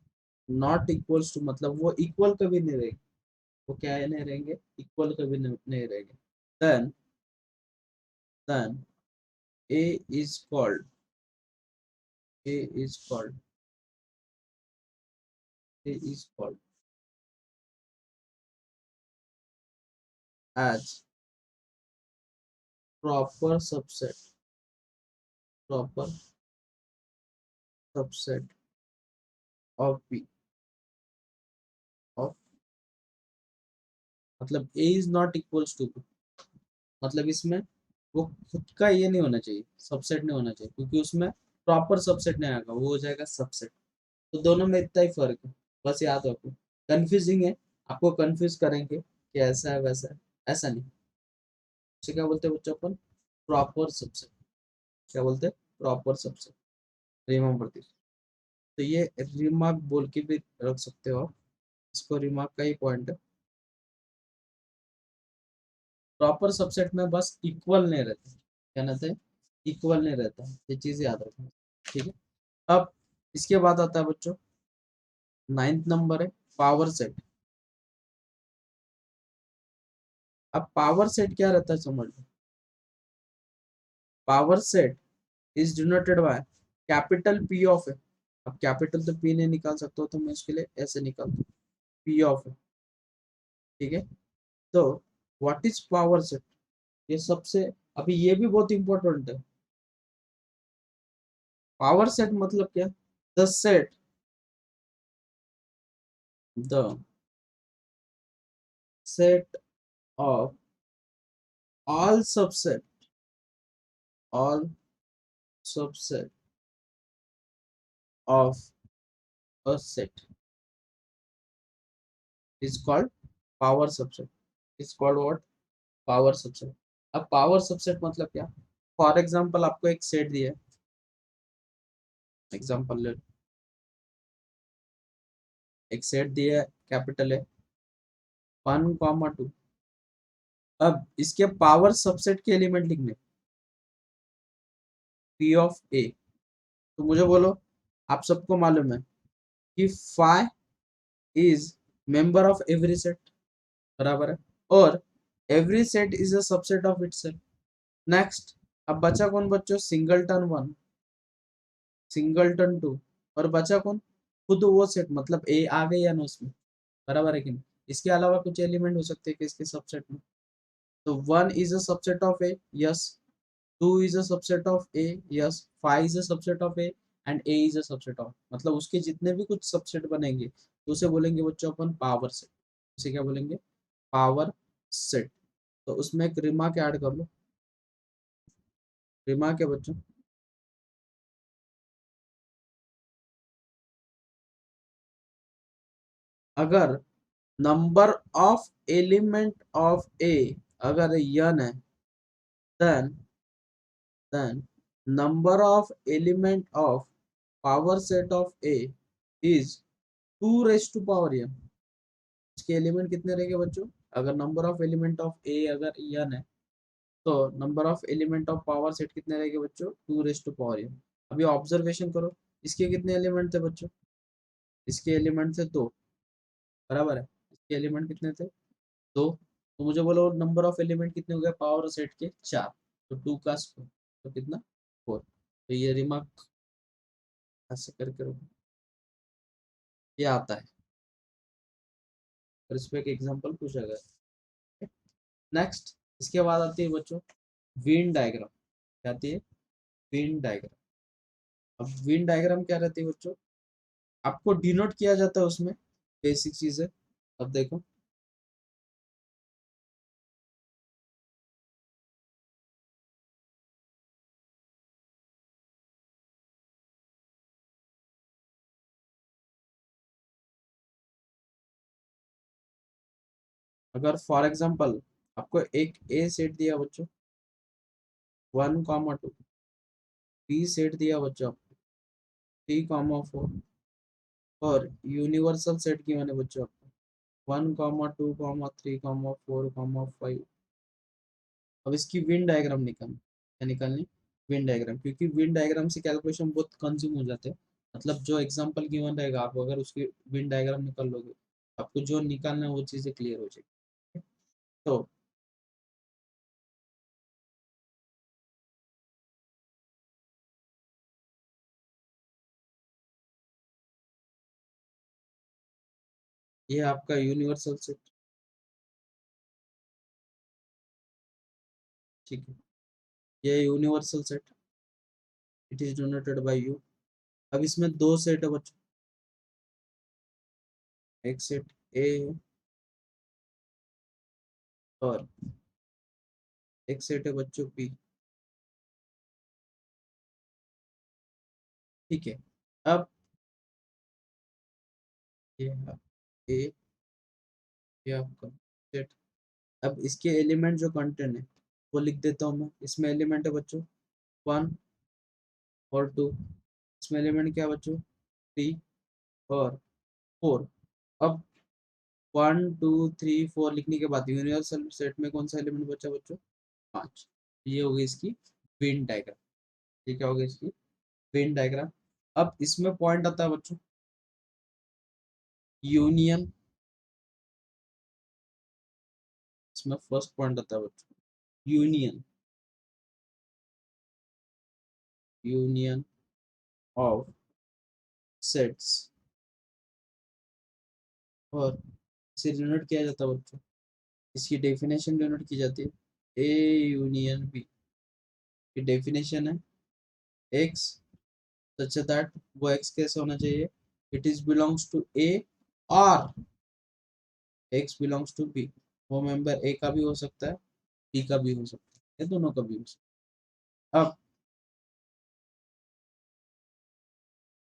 not equals to, मतलब वो इक्वल कभी नहीं रहेगी, वो क्या है नहीं रहेंगे, इक्वल कभी नहीं रहेंगे। Then then A is called, A is called, A is called as proper subset, proper subset of B, of, मतलब A is not equals to B, मतलब इसमें वो खुद का ये नहीं होना चाहिए, सबसेट नहीं होना चाहिए, क्योंकि उसमें प्रॉपर सबसेट नहीं आएगा, वो हो जाएगा सबसेट। तो दोनों में इतना ही फर्क है, बस याद रखो। कंफ्यूजिंग है, आपको कंफ्यूज करेंगे कि ऐसा है वैसा है, ऐसा नहीं। उसे क्या बोलते हैं बच्चों अपन? Proper subset. क्या बोलते हैं? Proper subset, remember this. तो ये रिमार्क बोल के भी रख सकते हो आप, इसको रिमार्क का ही पॉइंट है। प्रॉपर सबसेट में बस इक्वल नहीं रहता, क्या कहते हैं, इक्वल नहीं रहता, ये चीज याद रखना। ठीक है। अब इसके बाद आता है बच्चों नाइन्थ नंबर है पावर सेट। अब पावर सेट क्या रहता है समझ लो। Power set is denoted by capital P of है। अब कैपिटल तो पी नहीं निकाल सकते हो तो मैं इसके लिए ऐसे निकालता हूँ, पी ऑफ है। ठीक है। तो व्हाट इज पावर सेट, ये सबसे, अभी ये भी बहुत इंपॉर्टेंट है। पावर सेट मतलब क्या? The set, the set of all subset, all subset of a set is called power subset, is called what? Power subset. अब पावर सबसेट मतलब क्या? फॉर एग्जांपल आपको एक सेट दिया है, एग्जांपल ले, एक सेट दिया है कैपिटल है 1, 2। अब इसके पावर सबसेट के एलिमेंट लिखने, पी ऑफ ए। तो मुझे बोलो आप सबको मालूम है कि phi is member of every set, बराबर है, और every set is a subset of itself. Next, अब बचा कौन बच्चों? सिंगलटन वन, सिंगलटन टू, और बचा कौन? खुद वो सेट, मतलब ए आ गई या ना उसमें, बराबर है कि नहीं? इसके अलावा कुछ एलिमेंट हो सकते हैं किसके सबसेट में? तो one is a subset of A, yes. Two is a subset of A, yes. Five is a subset of A, and A is a subset of, मतलब उसके जितने भी कुछ सबसेट बनेंगे तो उसे बोलेंगे बच्चों अपन पावर सेट। उसे क्या बोलेंगे? Power set. तो उसमें एक रिमार्क ऐड कर लो। रिमार्क है बच्चों, अगर नंबर ऑफ एलिमेंट ऑफ ए अगर n है, then number of element of power set of A is 2 raised to power n। इसके एलिमेंट कितने रहेंगे बच्चों? अगर नंबर ऑफ एलिमेंट ऑफ ए अगर n है, तो number of element of power set कितने रहेंगे बच्चों? 2 रेस्ट टू पावर n। अभी ऑब्जर्वेशन करो, इसके कितने एलिमेंट थे बच्चों? इसके एलिमेंट थे दो, बराबर है। इसके एलिमेंट कितने थे? दो। तो मुझे बोलो नंबर ऑफ एलिमेंट कितने हो गए पावर सेट के? चार। तो टू का स्क्वायर तो कितना? फोर। तो ये रिमार्क ऐसे करके ये आता है, और इस पे एक एग्जांपल पूछा गया। नेक्स्ट, इसके बाद आती है बच्चों वेन डायग्राम। क्या आती है? Venn diagram. अब वेन डायग्राम क्या रहती है बच्चों? आपको डिनोट किया जाता है उसमें, बेसिक चीज है। अब देखो, अगर फॉर एग्जांपल आपको एक ए सेट दिया बच्चों, 1 कॉमा 2, बी सेट दिया बच्चों आपको 3 कॉमा 4, और यूनिवर्सल सेट की मैंने बच्चों आपको 1 कॉमा 2 कॉमा 3 कॉमा 4 कॉमा 5। अब इसकी विन डायग्राम निकालनी, क्या निकालनी? विन डायग्राम, क्योंकि विन डायग्राम से कैलकुलेशन बहुत कंज्यूम हो जाते हैं। मतलब जो एग्जांपल गिवन रहेगा, आप अगर उसकी विन डायग्राम निकाल लोगे, आपको जो निकालना है वो चीजें क्लियर हो जाएगी। तो ये आपका यूनिवर्सल सेट, ठीक है, ये universal set, it is donated bye you. अब इसमें दो सेट है बच्चों, एक सेट ए और एक सेट है बच्चों बी, ठीक है। अब ये है ए, ये आपका सेट। अब इसके एलिमेंट जो कंटेंट है वो लिख देता हूँ मैं। इसमें एलिमेंट है बच्चों 1 और 2। इसमें एलिमेंट क्या है बच्चों? 3 और 4। अब 1 2 3 4 लिखने के बाद यूनिवर्सल सेट में कौन सा एलिमेंट बचा बच्चों? 5। ये हो गई इसकी वेन डायग्राम। ये क्या हो गई इसकी वेन डायग्राम। अब इसमें पॉइंट आता है बच्चों यूनियन। इसमें फर्स्ट पॉइंट आता है बच्चों यूनियन, यूनियन ऑफ सेट्स, और इसे डिनोट किया जाता है बच्चों, इसकी डेफिनेशन डिनोट की जाती है ए यूनियन बी। की डेफिनेशन है एक्स सच दैट, वो एक्स कैसे होना चाहिए? इट इज बिलोंग्स टू ए, और एक्स बिलोंग्स टू बी। वो मेंबर ए का भी हो सकता है, बी का भी हो सकता है, ये दोनों का भी हो सकता है। अब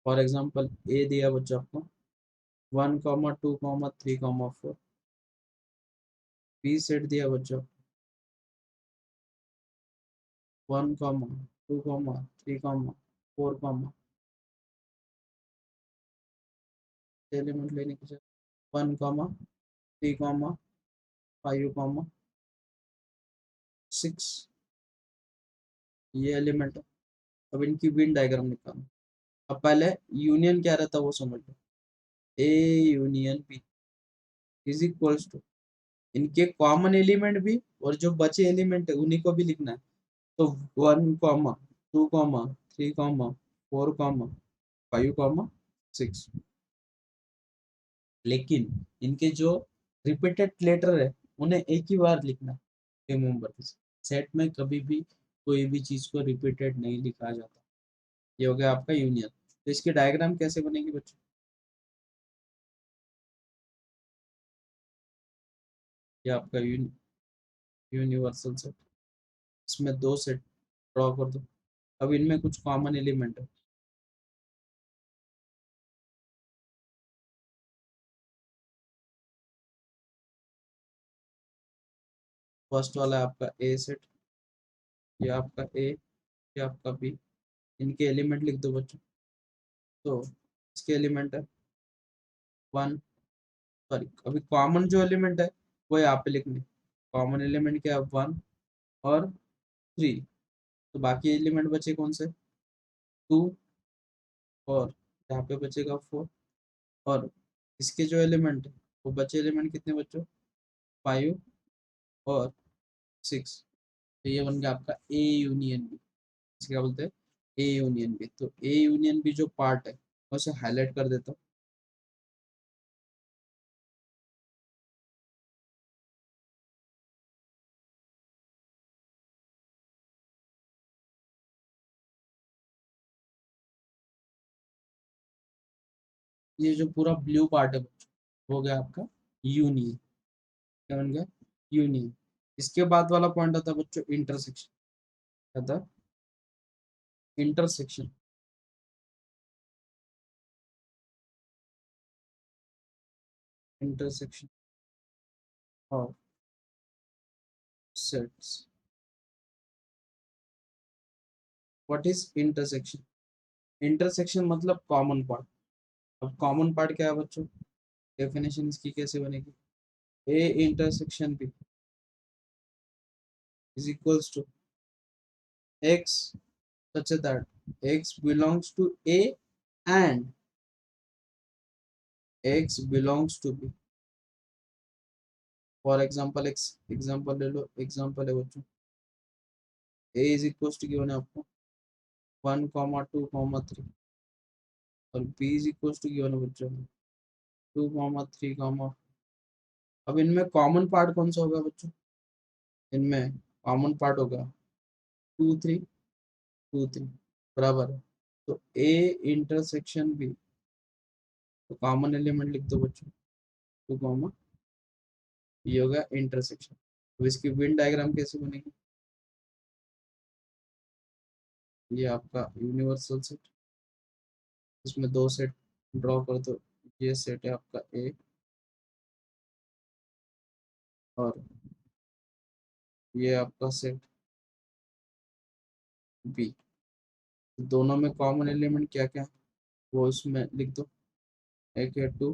फॉर एग्जांपल ए दिया बच्चों आपको 1 comma 2 comma 3 comma 4। B set दिया बच्चों 1 comma 2 comma 3 comma 4 comma, element लेने के 1 कॉमा 3 कॉमा 5 कॉमा 6, ये एलिमेंट है। अब इनकी विन डायग्राम निकालो। अब पहले यूनियन क्या रहता है वो समझ लो। A union B is equals to इनके कॉमन एलिमेंट भी और जो बचे एलिमेंट है उन्हीं को भी लिखना है। तो 1, 2, 3, 4, 5, 6, लेकिन इनके जो रिपीटेड लेटर है उन्हें एक ही बार लिखना है। रिमेम्बर दिस, सेट में कभी भी कोई भी चीज को रिपीटेड नहीं लिखा जाता। ये हो गया आपका यूनियन। तो इसकी डायग्राम कैसे बनेगी बच्चों? ये आपका यूनिवर्सल सेट, इसमें दो सेट ड्रॉ कर दो। अब इनमें कुछ कॉमन एलिमेंट है। फर्स्ट वाला है आपका ए सेट, ये आपका ए, ये आपका बी। इनके एलिमेंट लिख दो बच्चों। तो इसके एलिमेंट है 1, सॉरी अभी कॉमन जो एलिमेंट है वो यहाँ पे लिखने। कॉमन एलिमेंट क्या है? 1 और 3। तो बाकी एलिमेंट बचे कौन से? 2 और यहाँ पे बचेगा 4। और इसके जो एलिमेंट है वो बचे एलिमेंट कितने बच्चों? 5 और 6। तो ये बन गया आपका ए यूनियन बी। इसे क्या बोलते हैं? A union B. तो ए यूनियन बी जो पार्ट है मैं उसे हाईलाइट कर देता हूँ। ये जो पूरा ब्लू पार्ट है बच्चों हो गया आपका यूनियन। क्या बन गया? यूनियन। इसके बाद वाला पॉइंट आता है बच्चों इंटरसेक्शन। क्या था? Intersection. Intersection of sets. What is intersection? Intersection मतलब कॉमन पार्ट। अब कॉमन पार्ट क्या है बच्चों? डेफिनेशन इसकी कैसे बनेगी? A intersection B is equals to x such that x belongs to A and x belongs to B। For example X example ले लो, एग्जाम्पल है बच्चों a is equals to given है आपको 1, 2, 3 और b is equals to given है बच्चों 2, 3। अब इनमें कॉमन पार्ट कौन सा होगा बच्चों? इनमें कॉमन पार्ट होगा 2, 3, 2, 3 बराबर है। तो a इंटरसेक्शन b, तो कॉमन एलिमेंट लिख दो बच्चों 2, ये होगा इंटरसेक्शन। तो इसकी वेन डायग्राम कैसे बनेगी? ये आपका यूनिवर्सल सेट, इसमें दो सेट ड्रॉ कर दो। ये सेट है आपका ए और ये आपका सेट बी। दोनों में कॉमन एलिमेंट क्या क्या है वो इसमें लिख दो। एक है 2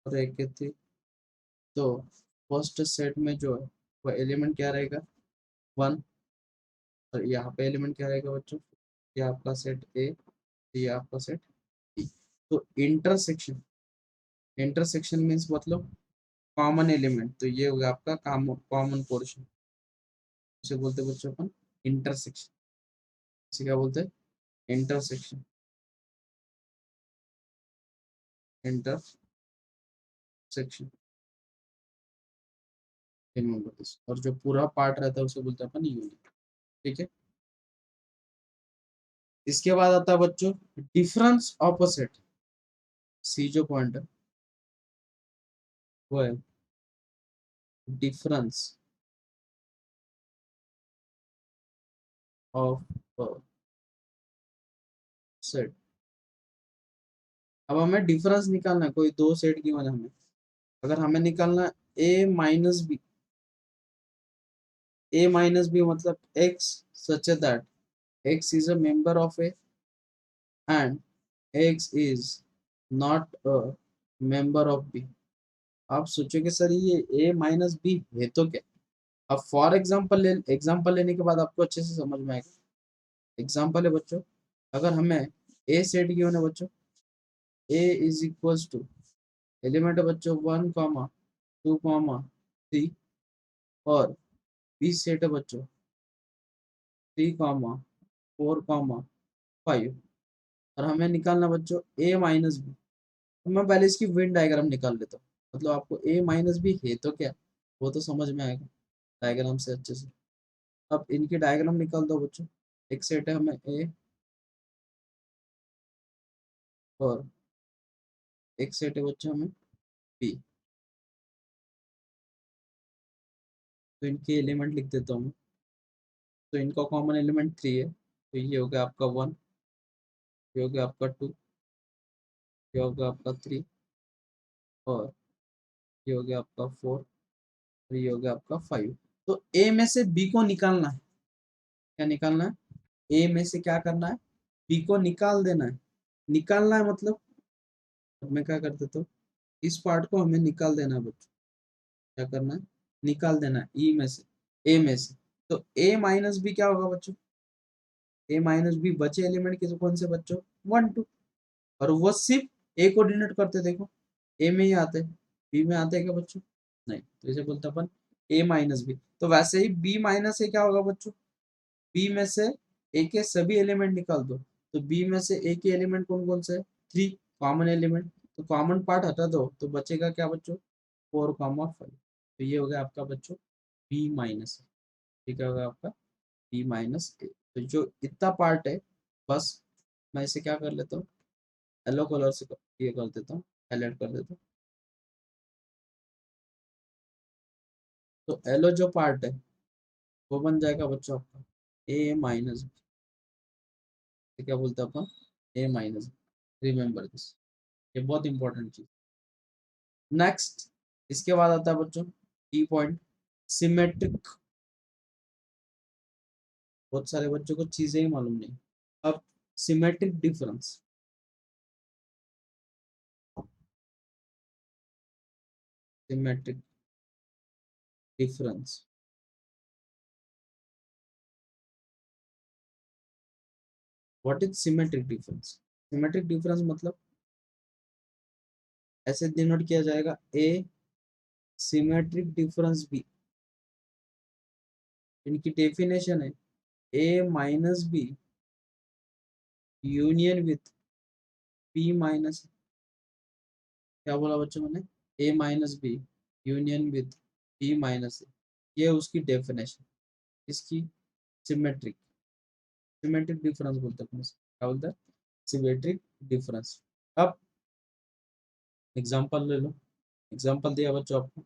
और एक है 3। तो फर्स्ट सेट में जो है वो एलिमेंट क्या रहेगा? 1। और यहाँ पे एलिमेंट क्या रहेगा बच्चों? ये आपका सेट ए, ये आपका सेट बी। तो इंटरसेक्शन, इंटरसेक्शन मीन्स मतलब कॉमन एलिमेंट। तो ये होगा आपका कॉमन पोर्शन। इसे बोलते हैं बच्चों अपन इंटरसेक्शन। इसे क्या बोलते हैं? इंटरसेक्शन। Intersection, remember this. और जो पूरा पार्ट रहता है उसे बोलते हैं अपन यूनिट। ठीक है। इसके बाद आता है बच्चों डिफरेंस ऑपोजिट। सी जो पॉइंट है वो है डिफरेंस ऑफ सेट। अब हमें डिफरेंस निकालना है कोई दो सेट की वजह हमें। अगर हमें निकालना है a-b, a-b मतलब x such that x is a member of A and x is not a member of B। आप सोचोगे सर ये a-b है तो क्या? अब फॉर एग्जाम्पल लेने के बाद आपको अच्छे से समझ में आएगा। एग्जाम्पल है बच्चों, अगर हमें ए सेट गिवन है बच्चों, ए इज इक्वल्स टू एलिमेंट है बच्चों 1, 2, 3 और बी सेट है बच्चों 3, 4, 5 और हमें निकालना बच्चों ए माइनस बी। तो मैं पहले इसकी वेन डायग्राम निकाल लेता हूँ, मतलब आपको ए माइनस बी है तो क्या, वो तो समझ में आएगा डायग्राम से अच्छे से। अब इनकी डायग्राम निकाल दो बच्चों। एक सेट है हमें ए और एक सेट है बच्चों हमें बी। तो इनके एलिमेंट लिख देता हूँ मैं। तो इनका कॉमन एलिमेंट 3 है, तो ये हो गया आपका 1, ये हो गया आपका 2, ये हो गया आपका 3 और ये हो गया आपका 4 और ये हो गया आपका 5। तो ए में से बी को निकालना है। क्या निकालना है? ए में से क्या करना है? बी को निकाल देना है। निकालना है मतलब, अब मैं क्या कर देता हूँ, इस पार्ट को हमें निकाल देना है बच्चों। क्या करना है? निकाल देना है ई में से, ए में से। तो ए माइनस बी क्या होगा बच्चों? ए माइनस बी बचे एलिमेंट किस कौन से बच्चों? 1, 2। और वो सिर्फ ए को डिनोट करते, देखो ए में ही आते हैं, बी में आते हैं क्या बच्चों? नहीं, तो इसे बोलते हैं अपन ए माइनस बी। तो वैसे ही बी माइनस ए क्या होगा बच्चों? बी में से ए के सभी एलिमेंट निकाल दो। तो बी में से ए के एलिमेंट कौन कौन से है? 3 कॉमन एलिमेंट। तो कॉमन पार्ट हटा दो तो बचेगा क्या बच्चों? 4, 5। तो ये हो गया आपका बच्चों बी माइनस ए। ठीक है, होगा आपका बी माइनस ए। तो जो इतना पार्ट है, बस मैं इसे क्या कर लेता हूँ, येलो कलर से ये कर देता हूँ, हाईलाइट कर देता हूँ। तो येलो जो पार्ट है वो बन जाएगा बच्चों आपका ए माइनस बी। क्या बोलते हैं अपन? ए माइनस। रिमेंबर दिस, ये बहुत इंपॉर्टेंट चीज। नेक्स्ट, इसके बाद आता है बच्चों की पॉइंट, सिमेट्रिक। बहुत सारे बच्चों को चीजें ही मालूम नहीं। अब symmetric difference, symmetric difference, what is symmetric difference? Symmetric difference मतलब ऐसे डिनोट किया जाएगा, ए सिमेट्रिक डिफरेंस बी। इनकी डेफिनेशन है A minus B union with B minus. क्या बोला बच्चों मैंने? A minus B union with B minus. ये उसकी डेफिनेशन, इसकी सिमेट्रिक, सिमेट्रिक डिफरेंस बोलते हैं इसे। क्या बोलते हैं? Symmetric difference. अब एग्जांपल ले लो। एग्जांपल दिया बच्चों आपको,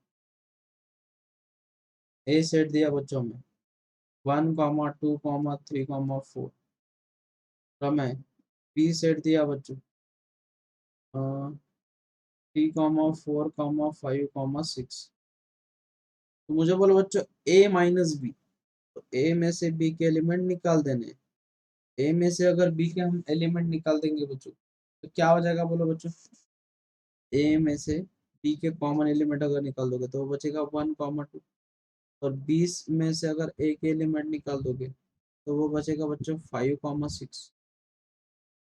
ए सेट दिया बच्चों में 1, 2, 3, 4। हमें बी सेट दिया बच्चों 3, 4, 5, 6। तो मुझे बोलो बच्चों ए माइनस बी, तो ए में से बी के एलिमेंट निकाल देने। ए में से अगर बी के हम एलिमेंट निकाल देंगे बच्चों, तो क्या हो जाएगा बोलो बच्चों? ए में से बी के कॉमन एलिमेंट अगर निकाल दोगे तो वो बचेगा 1, 2। और 20 में से अगर ए के एलिमेंट निकाल दोगे तो वो बचेगा बच्चों 5, 6।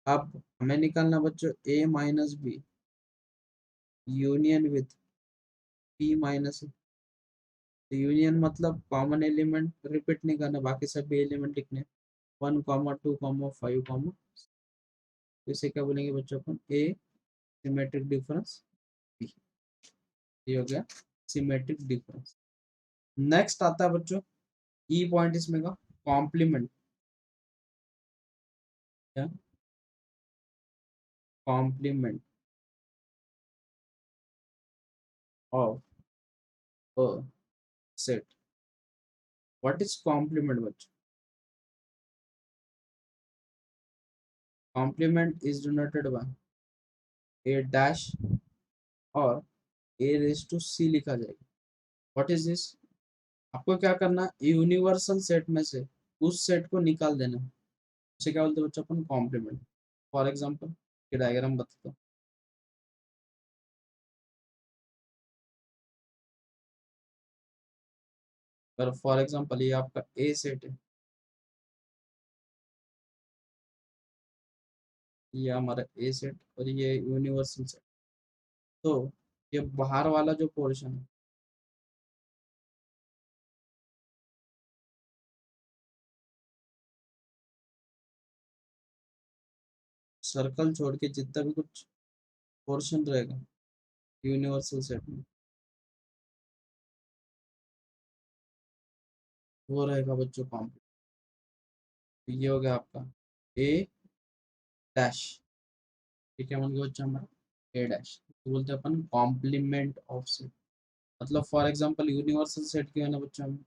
अब हमें निकालना बच्चों A minus B union with B minus. तो यूनियन मतलब कॉमन एलिमेंट रिपीट नहीं करना, बाकी सभी एलिमेंट लिखने, 1, 2, 5। तो इसे क्या बोलेंगे बच्चों अपन? ए सिमेट्रिक डिफरेंस बी। ये हो गया सिमेट्रिक डिफरेंस। नेक्स्ट आता है बच्चों ई पॉइंट इसमें का, कॉम्प्लीमेंट। क्या? Complement of a set. What is complement बच्चों? Complement is denoted by A dash और ए रेस टू सी लिखा जाएगा। What is this? आपको क्या करना है, यूनिवर्सल सेट में से उस सेट को निकाल देना है। उसे क्या बोलते हैं बच्चों अपन? कॉम्प्लीमेंट। फॉर एग्जांपल ये डायग्राम बताता हूँ। पर फॉर एग्जांपल ये आपका ए सेट है, ये हमारा ए सेट और ये यूनिवर्सल सेट। तो ये बाहर वाला जो पोर्शन है, सर्कल छोड़ के जितना भी कुछ पोर्शन रहेगा यूनिवर्सल सेट में, वो रहेगा बच्चों कॉम्प्लीमेंट। ये हो गया आपका ए डैश। ठीक है, मान के बच्चा हमारा ए डैश, तो बोलते हैं अपन कॉम्प्लीमेंट ऑफ सेट। मतलब फॉर एग्जांपल यूनिवर्सल सेट के है ना बच्चा में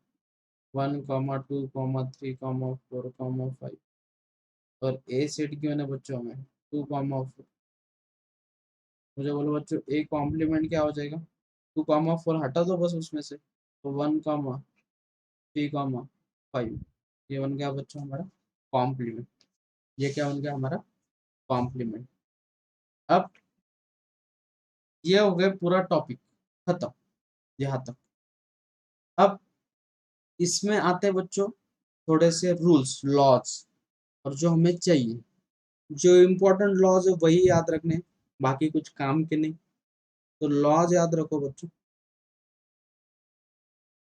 1, 2, 3, 4, 5, और ए सेट की है ना बच्चों में 2, 4। मुझे बोलो बच्चों ए कॉम्प्लीमेंट क्या हो जाएगा? 2, 4 हटा दो बस उसमें से, तो 1, 3, 5, ये बन गया बच्चों हमारा कॉम्प्लीमेंट। ये क्या बन गया हमारा? कॉम्प्लीमेंट। अब ये हो गया पूरा टॉपिक खत्म यहाँ तक। अब इसमें आते हैं बच्चों थोड़े से रूल्स लॉज, और जो हमें चाहिए, जो इम्पोर्टेंट लॉज है वही याद रखने, बाकी कुछ काम के नहीं। तो लॉज याद रखो बच्चों,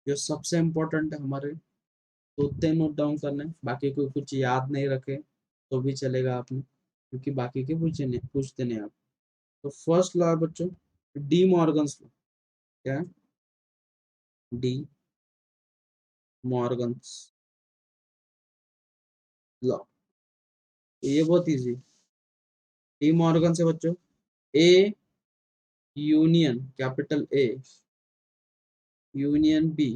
जो सबसे इम्पोर्टेंट है हमारे, तो उतने नोट डाउन करने, बाकी कोई कुछ याद नहीं रखे तो भी चलेगा आपने, क्योंकि बाकी के पूछते नहीं आप। तो फर्स्ट लॉ है बच्चों डी मॉर्गन्स लॉ। क्या है? De Morgan's law. ये बहुत इजी। डी मॉर्गन से बच्चों A union capital A union B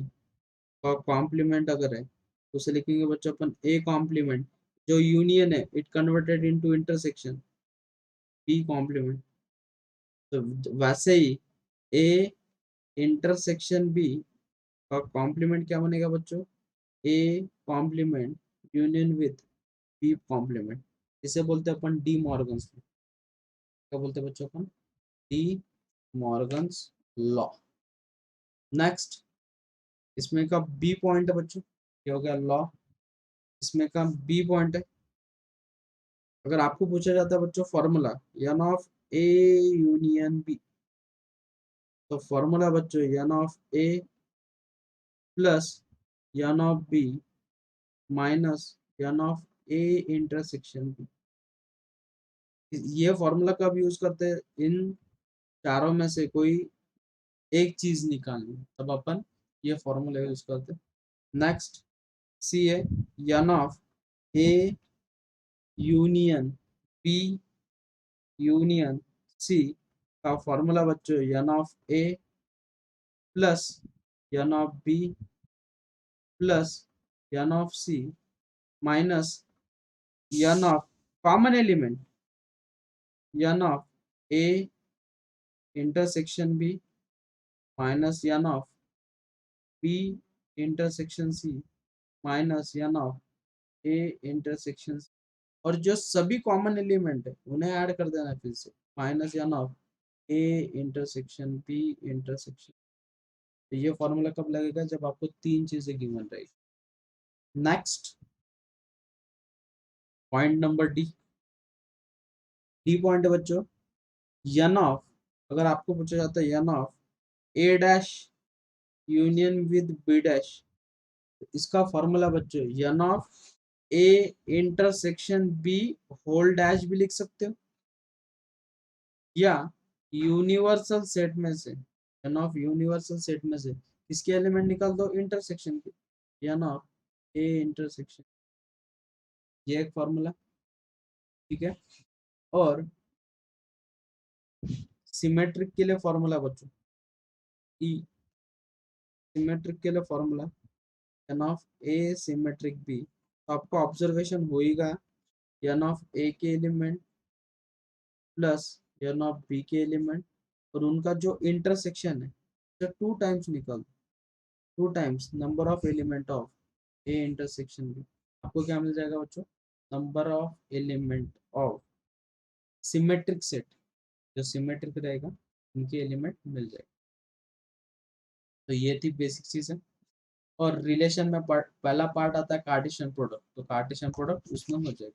का कॉम्प्लीमेंट अगर है तो उसे लिखेंगे बच्चों अपन ए कॉम्प्लीमेंट। जो यूनियन है it converted into intersection, B complement. तो वैसे ही ए इंटरसेक्शन बी का कॉम्प्लीमेंट क्या बनेगा बच्चों? A complement union with B complement. इसे बोलते हैं अपन डी मॉर्गन्स लॉ। क्या बोलते हैं बच्चों अपन? De Morgan's law. नेक्स्ट, इसमें का बी पॉइंट है बच्चों, क्या हो गया लॉ, इसमें का बी पॉइंट है। अगर आपको पूछा जाता है बच्चों formula N of A union B, तो फॉर्मूला बच्चों N of A plus N of B minus N of A intersection B. ये फॉर्मूला कब यूज करते हैं? इन चारों में से कोई एक चीज निकालनी तब अपन ये फॉर्मूला यूज करते हैं। नेक्स्ट, सी है N of A union B union C का फॉर्मूला बच्चों N of A plus N of B plus N of C minus N of common element N of A intersection B minus N of B intersection C minus N of A intersection. और जो सभी common element है उन्हें add कर देना फिर से, minus N of A intersection B intersection. तो ये फॉर्मूला कब लगेगा? जब आपको तीन चीजें गिवन रहेगी। Next point number D. D point है बच्चों एन ऑफ, अगर आपको पूछा जाता है N of A dash union with B dash, इसका फॉर्मूला बच्चों N of A intersection B whole dash भी लिख सकते हो, या यूनिवर्सल सेट में से एन ऑफ यूनिवर्सल सेट में से इसके एलिमेंट निकाल दो इंटरसेक्शन के, एन ऑफ ए इंटरसेक्शन। ये एक फॉर्मूला, ठीक है। और सिमेट्रिक के लिए फॉर्मूला बच्चों ई, सिमेट्रिक के लिए formula N of A symmetric B. तो आपका ऑब्जर्वेशन होएगा एन ऑफ ए के element plus N of B के एलिमेंट, और उनका जो इंटरसेक्शन है तो 2 टाइम्स निकाल, 2 times number of element of A intersection B. आपको क्या मिल जाएगा बच्चों? Number of element of symmetric set, जो सिमेट्रिक रहेगा उनके एलिमेंट मिल जाएगा। तो ये थी बेसिक चीज है। और रिलेशन में पहला पार्ट आता है कार्टेशियन प्रोडक्ट, तो कार्टेशियन प्रोडक्ट उसमें हो जाएगा।